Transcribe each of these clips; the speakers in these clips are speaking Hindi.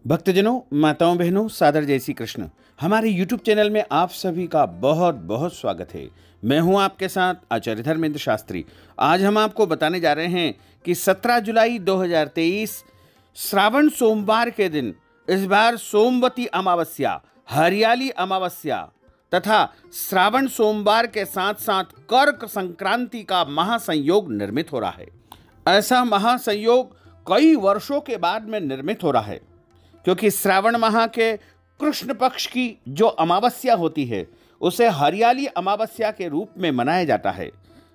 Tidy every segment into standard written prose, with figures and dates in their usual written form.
भक्तजनों, माताओं, बहनों, सादर जय श्री कृष्ण। हमारे YouTube चैनल में आप सभी का बहुत बहुत स्वागत है। मैं हूं आपके साथ आचार्य धर्मेंद्र शास्त्री। आज हम आपको बताने जा रहे हैं कि 17 जुलाई 2023 श्रावण सोमवार के दिन इस बार सोमवती अमावस्या, हरियाली अमावस्या तथा श्रावण सोमवार के साथ साथ कर्क संक्रांति का महासंयोग निर्मित हो रहा है। ऐसा महासंयोग कई वर्षों के बाद में निर्मित हो रहा है, क्योंकि श्रावण माह के कृष्ण पक्ष की जो अमावस्या होती है उसे हरियाली अमावस्या के रूप में मनाया जाता है।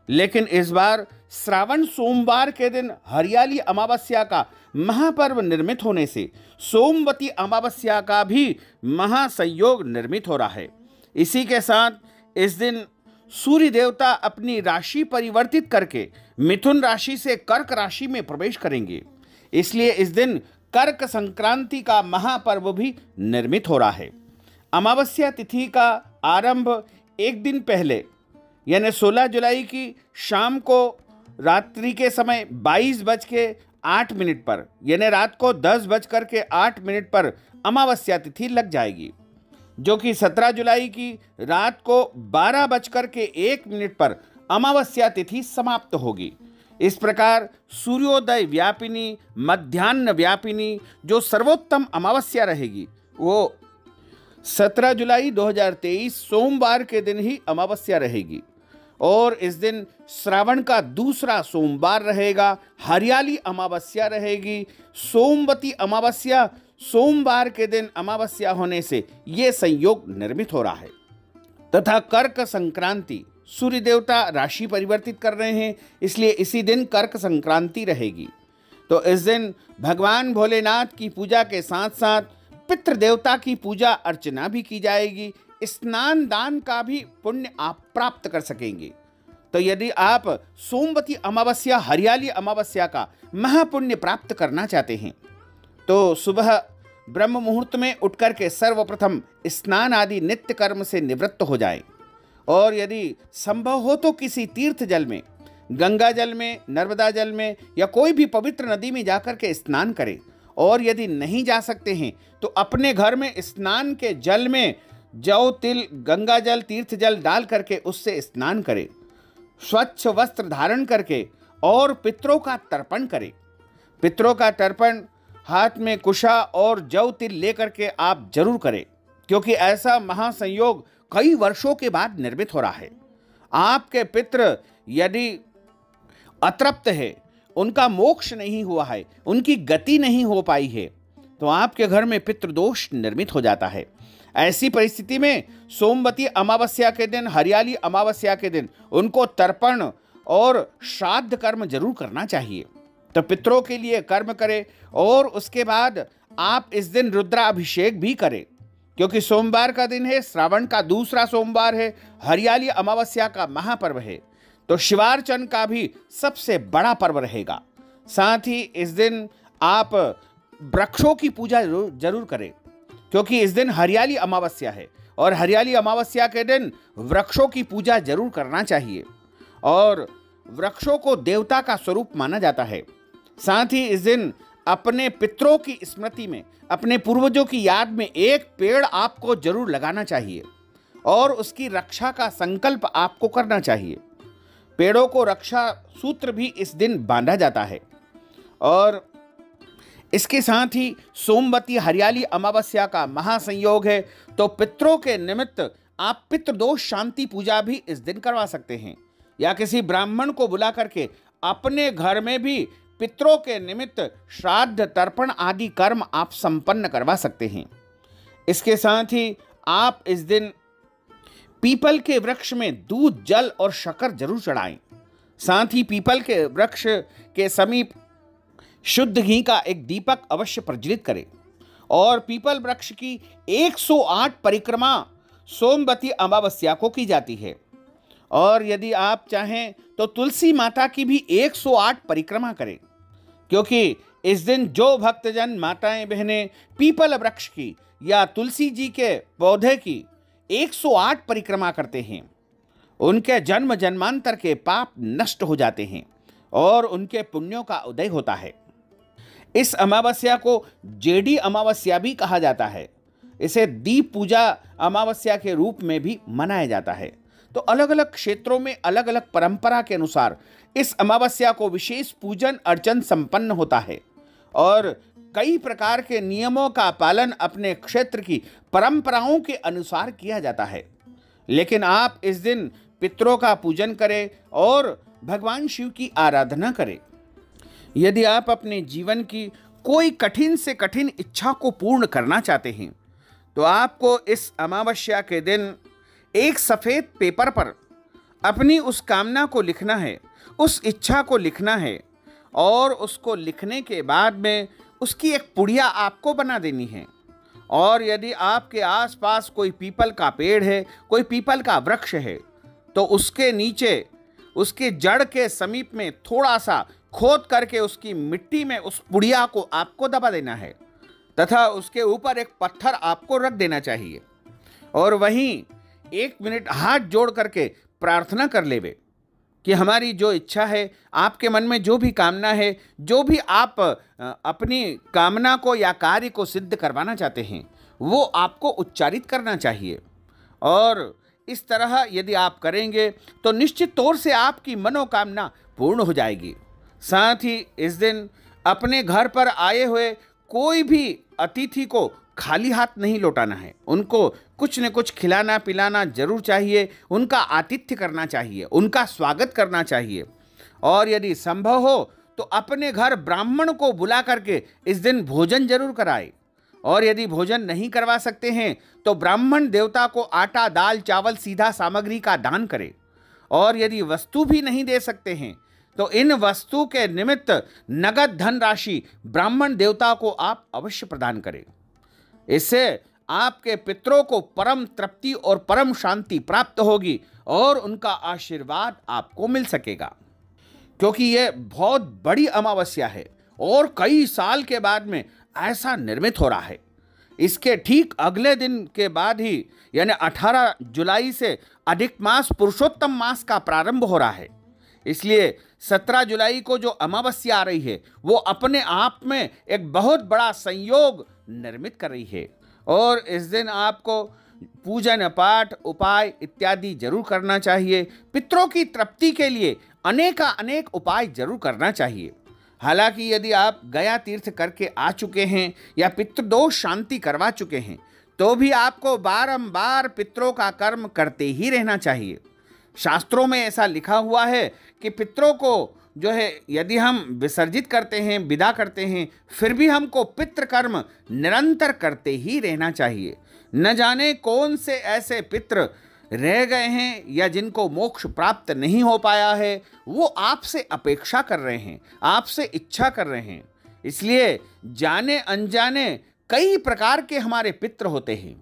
लेकिन इस बार श्रावण सोमवार के दिन हरियाली अमावस्या का महापर्व निर्मित होने से सोमवती अमावस्या का भी महासंयोग निर्मित हो रहा है। इसी के साथ इस दिन सूर्य देवता अपनी राशि परिवर्तित करके मिथुन राशि से कर्क राशि में प्रवेश करेंगे। इसलिए इस दिन कर्क संक्रांति का महापर्व भी निर्मित हो रहा है। अमावस्या तिथि का आरंभ एक दिन पहले यानी 16 जुलाई की शाम को रात्रि के समय 22:08 पर यानी रात को 10:08 पर अमावस्या तिथि लग जाएगी, जो कि 17 जुलाई की रात को 12:01 पर अमावस्या तिथि समाप्त होगी। इस प्रकार सूर्योदय व्यापिनी, मध्याह्न व्यापिनी जो सर्वोत्तम अमावस्या रहेगी वो 17 जुलाई 2023 सोमवार के दिन ही अमावस्या रहेगी। और इस दिन श्रावण का दूसरा सोमवार रहेगा, हरियाली अमावस्या रहेगी। सोमवती अमावस्या सोमवार के दिन अमावस्या होने से ये संयोग निर्मित हो रहा है। तथा कर्क संक्रांति, सूर्य देवता राशि परिवर्तित कर रहे हैं, इसलिए इसी दिन कर्क संक्रांति रहेगी। तो इस दिन भगवान भोलेनाथ की पूजा के साथ साथ पितृ देवता की पूजा अर्चना भी की जाएगी। स्नान दान का भी पुण्य आप प्राप्त कर सकेंगे। तो यदि आप सोमवती अमावस्या, हरियाली अमावस्या का महापुण्य प्राप्त करना चाहते हैं तो सुबह ब्रह्म मुहूर्त में उठकर के सर्वप्रथम स्नान आदि नित्य कर्म से निवृत्त हो जाएं। और यदि संभव हो तो किसी तीर्थ जल में, गंगा जल में, नर्मदा जल में या कोई भी पवित्र नदी में जाकर के स्नान करें। और यदि नहीं जा सकते हैं तो अपने घर में स्नान के जल में जौ, तिल, गंगा जल, तीर्थ जल डाल करके उससे स्नान करें। स्वच्छ वस्त्र धारण करके और पितरों का तर्पण करें। पितरों का तर्पण हाथ में कुशा और जौ, तिल लेकर के आप जरूर करें, क्योंकि ऐसा महासंयोग कई वर्षों के बाद निर्मित हो रहा है। आपके पितृ यदि अतृप्त है, उनका मोक्ष नहीं हुआ है, उनकी गति नहीं हो पाई है, तो आपके घर में पितृदोष निर्मित हो जाता है। ऐसी परिस्थिति में सोमवती अमावस्या के दिन, हरियाली अमावस्या के दिन उनको तर्पण और श्राद्ध कर्म जरूर करना चाहिए। तो पितरों के लिए कर्म करें और उसके बाद आप इस दिन रुद्राभिषेक भी करें, क्योंकि सोमवार का दिन है, श्रावण का दूसरा सोमवार है, हरियाली अमावस्या का महापर्व है। तो शिवार्चन का भी सबसे बड़ा पर्व रहेगा। साथ ही इस दिन आप वृक्षों की पूजा जरूर करें, क्योंकि इस दिन हरियाली अमावस्या है और हरियाली अमावस्या के दिन वृक्षों की पूजा जरूर करना चाहिए। और वृक्षों को देवता का स्वरूप माना जाता है। साथ ही इस दिन अपने पितरों की स्मृति में, अपने पूर्वजों की याद में एक पेड़ आपको जरूर लगाना चाहिए और उसकी रक्षा का संकल्प आपको करना चाहिए। पेड़ों को रक्षा सूत्र भी इस दिन बांधा जाता है। और इसके साथ ही सोमवती हरियाली अमावस्या का महासंयोग है, तो पितरों के निमित्त आप पितृदोष शांति पूजा भी इस दिन करवा सकते हैं, या किसी ब्राह्मण को बुला करके अपने घर में भी पितरों के निमित्त श्राद्ध, तर्पण आदि कर्म आप संपन्न करवा सकते हैं। इसके साथ ही आप इस दिन पीपल के वृक्ष में दूध, जल और शक्कर जरूर चढ़ाएं। साथ ही पीपल के वृक्ष के समीप शुद्ध घी का एक दीपक अवश्य प्रज्वलित करें। और पीपल वृक्ष की 108 परिक्रमा सोमवती अमावस्या को की जाती है। और यदि आप चाहें तो तुलसी माता की भी 108 परिक्रमा करें, क्योंकि इस दिन जो भक्तजन, माताएं, बहनें पीपल वृक्ष की या तुलसी जी के पौधे की 108 परिक्रमा करते हैं, उनके जन्म जन्मांतर के पाप नष्ट हो जाते हैं और उनके पुण्यों का उदय होता है। इस अमावस्या को जेडी अमावस्या भी कहा जाता है। इसे दीप पूजा अमावस्या के रूप में भी मनाया जाता है। तो अलग अलग क्षेत्रों में अलग अलग परंपरा के अनुसार इस अमावस्या को विशेष पूजन अर्चन संपन्न होता है और कई प्रकार के नियमों का पालन अपने क्षेत्र की परंपराओं के अनुसार किया जाता है। लेकिन आप इस दिन पितरों का पूजन करें और भगवान शिव की आराधना करें। यदि आप अपने जीवन की कोई कठिन से कठिन इच्छा को पूर्ण करना चाहते हैं तो आपको इस अमावस्या के दिन एक सफ़ेद पेपर पर अपनी उस कामना को लिखना है, उस इच्छा को लिखना है और उसको लिखने के बाद में उसकी एक पुड़िया आपको बना देनी है। और यदि आपके आसपास कोई पीपल का पेड़ है, कोई पीपल का वृक्ष है, तो उसके नीचे उसके जड़ के समीप में थोड़ा सा खोद करके उसकी मिट्टी में उस पुड़िया को आपको दबा देना है तथा उसके ऊपर एक पत्थर आपको रख देना चाहिए और वहीं 1 मिनट हाथ जोड़ करके प्रार्थना कर लेवे कि हमारी जो इच्छा है, आपके मन में जो भी कामना है, जो भी आप अपनी कामना को या कार्य को सिद्ध करवाना चाहते हैं, वो आपको उच्चारित करना चाहिए। और इस तरह यदि आप करेंगे तो निश्चित तौर से आपकी मनोकामना पूर्ण हो जाएगी। साथ ही इस दिन अपने घर पर आए हुए कोई भी अतिथि को खाली हाथ नहीं लौटाना है। उनको कुछ न कुछ खिलाना पिलाना जरूर चाहिए, उनका आतिथ्य करना चाहिए, उनका स्वागत करना चाहिए। और यदि संभव हो तो अपने घर ब्राह्मण को बुला करके इस दिन भोजन जरूर कराए। और यदि भोजन नहीं करवा सकते हैं तो ब्राह्मण देवता को आटा दाल चावल सीधा सामग्री का दान करें। और यदि वस्तु भी नहीं दे सकते हैं तो इन वस्तु के निमित्त नगद धन राशि ब्राह्मण देवता को आप अवश्य प्रदान करें। इससे आपके पितरों को परम तृप्ति और परम शांति प्राप्त होगी और उनका आशीर्वाद आपको मिल सकेगा। क्योंकि यह बहुत बड़ी अमावस्या है और कई साल के बाद में ऐसा निर्मित हो रहा है। इसके ठीक अगले दिन के बाद ही यानी 18 जुलाई से अधिक मास पुरुषोत्तम मास का प्रारंभ हो रहा है। इसलिए 17 जुलाई को जो अमावस्या आ रही है वो अपने आप में एक बहुत बड़ा संयोग निर्मित कर रही है। और इस दिन आपको पूजन पाठ उपाय इत्यादि जरूर करना चाहिए। पितरों की तृप्ति के लिए अनेक उपाय जरूर करना चाहिए। हालांकि यदि आप गया तीर्थ करके आ चुके हैं या पितृदोष शांति करवा चुके हैं तो भी आपको बारंबार पितरों का कर्म करते ही रहना चाहिए। शास्त्रों में ऐसा लिखा हुआ है कि पितरों को जो है यदि हम विसर्जित करते हैं, विदा करते हैं, फिर भी हमको पितृ कर्म निरंतर करते ही रहना चाहिए। न जाने कौन से ऐसे पितृ रह गए हैं या जिनको मोक्ष प्राप्त नहीं हो पाया है, वो आपसे अपेक्षा कर रहे हैं, आपसे इच्छा कर रहे हैं। इसलिए जाने अनजाने कई प्रकार के हमारे पितृ होते हैं।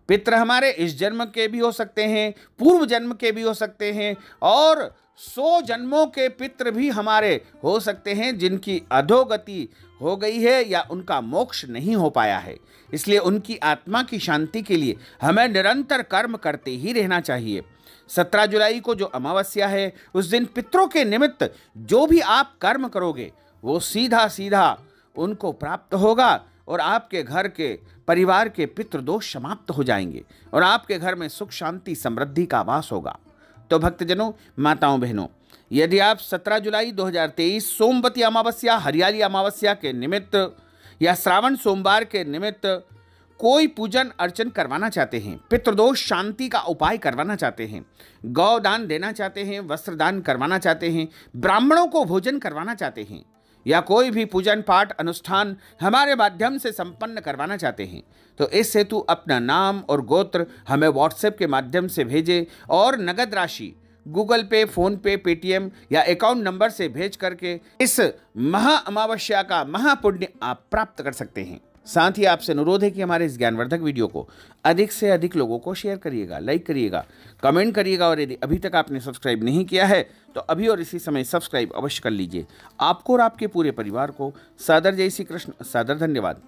पितृ हमारे इस जन्म के भी हो सकते हैं, पूर्व जन्म के भी हो सकते हैं और 100 जन्मों के पितृ भी हमारे हो सकते हैं जिनकी अधोगति हो गई है या उनका मोक्ष नहीं हो पाया है। इसलिए उनकी आत्मा की शांति के लिए हमें निरंतर कर्म करते ही रहना चाहिए। 17 जुलाई को जो अमावस्या है उस दिन पितरों के निमित्त जो भी आप कर्म करोगे वो सीधा सीधा उनको प्राप्त होगा और आपके घर के परिवार के पितृदोष समाप्त हो जाएंगे और आपके घर में सुख शांति समृद्धि का वास होगा। तो भक्तजनों, माताओं बहनों, यदि आप 17 जुलाई 2023 सोमवती अमावस्या हरियाली अमावस्या के निमित्त या श्रावण सोमवार के निमित्त कोई पूजन अर्चन करवाना चाहते हैं, पितृदोष शांति का उपाय करवाना चाहते हैं, गौ दान देना चाहते हैं, वस्त्र दान करवाना चाहते हैं, ब्राह्मणों को भोजन करवाना चाहते हैं या कोई भी पूजन पाठ अनुष्ठान हमारे माध्यम से संपन्न करवाना चाहते हैं तो इस हेतु अपना नाम और गोत्र हमें व्हाट्सएप के माध्यम से भेजें और नगद राशि गूगल पे, फोन पे, पेटीएम या अकाउंट नंबर से भेज करके इस महा अमावस्या का महापुण्य आप प्राप्त कर सकते हैं। साथ ही आपसे अनुरोध है कि हमारे इस ज्ञानवर्धक वीडियो को अधिक से अधिक लोगों को शेयर करिएगा, लाइक करिएगा, कमेंट करिएगा और यदि अभी तक आपने सब्सक्राइब नहीं किया है तो अभी और इसी समय सब्सक्राइब अवश्य कर लीजिए। आपको और आपके पूरे परिवार को सादर जय श्री कृष्ण, सादर धन्यवाद।